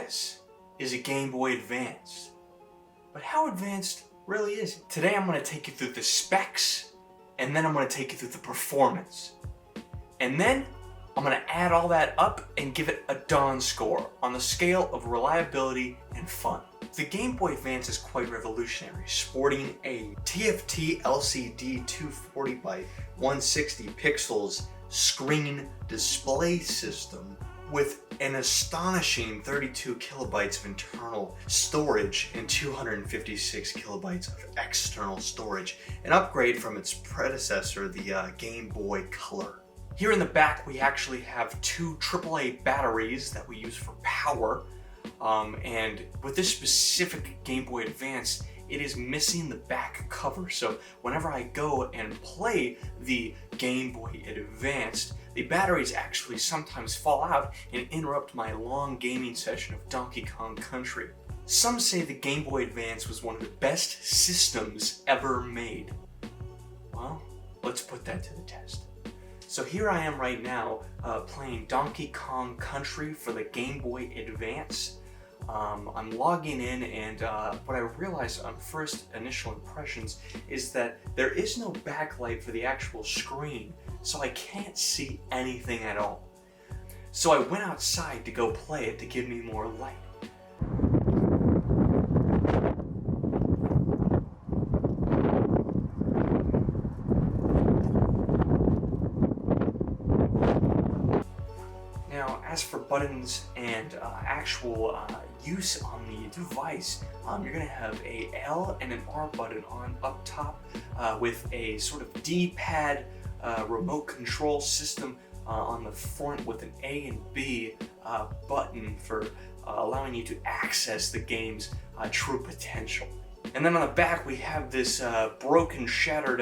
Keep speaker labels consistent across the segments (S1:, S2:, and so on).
S1: This is a Game Boy Advance. But how advanced really is it? Today I'm going to take you through the specs, and then I'm going to take you through the performance. And then I'm going to add all that up and give it a Dawn score on the scale of reliability and fun. The Game Boy Advance is quite revolutionary, sporting a TFT LCD 240 by 160 pixels screen display system with an astonishing 32 kilobytes of internal storage and 256 kilobytes of external storage, an upgrade from its predecessor, the Game Boy Color. Here in the back we actually have two AAA batteries that we use for power, and with this specific Game Boy Advance, it is missing the back cover, so whenever I go and play the Game Boy Advance, the batteries actually sometimes fall out and interrupt my long gaming session of Donkey Kong Country. Some say the Game Boy Advance was one of the best systems ever made. Well, let's put that to the test. So here I am right now playing Donkey Kong Country for the Game Boy Advance. I'm logging in, and what I realized on first initial impressions is that there is no backlight for the actual screen, so I can't see anything at all. So I went outside to go play it to give me more light. Now, as for buttons and actual use on the device, you're going to have a L and an R button on up top with a sort of D-pad remote control system on the front with an A and B button for allowing you to access the game's true potential. And then on the back we have this broken, shattered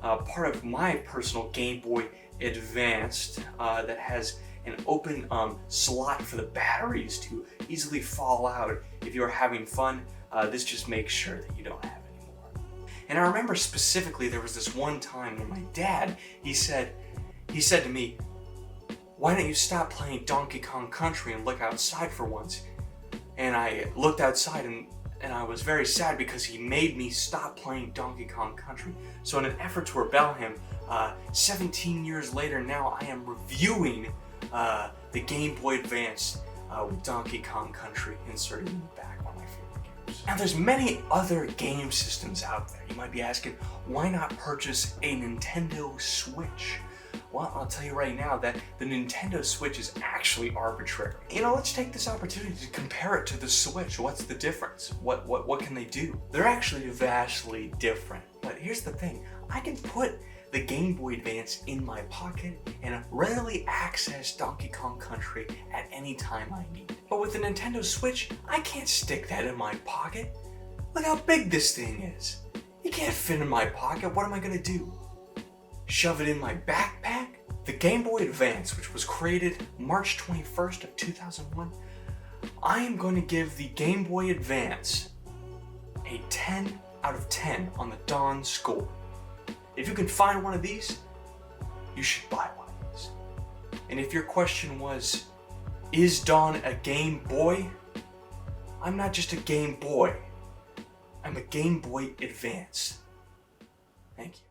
S1: part of my personal Game Boy Advance that has an open slot for the batteries to easily fall out if you're having fun. This just makes sure that you don't have any more. And I remember specifically there was this one time when my dad, he said to me, "Why don't you stop playing Donkey Kong Country and look outside for once?" And I looked outside and I was very sad because he made me stop playing Donkey Kong Country. So in an effort to rebel him, 17 years later now I am reviewing the Game Boy Advance with Donkey Kong Country inserted in the back, one of my favorite games. Now there's many other game systems out there. You might be asking, why not purchase a Nintendo Switch? Well, I'll tell you right now that the Nintendo Switch is actually arbitrary. You know, let's take this opportunity to compare it to the Switch. What's the difference? What can they do? They're actually vastly different. But here's the thing, I can put the Game Boy Advance in my pocket and readily access Donkey Kong Country at any time I need. But with the Nintendo Switch, I can't stick that in my pocket. Look how big this thing is. It can't fit in my pocket. What am I gonna do? Shove it in my backpack? The Game Boy Advance, which was created March 21st of 2001, I am going to give the Game Boy Advance a 10 out of 10 on the Dawn score. If you can find one of these, you should buy one of these. And if your question was, is Dawn a Game Boy? I'm not just a Game Boy. I'm a Game Boy Advance. Thank you.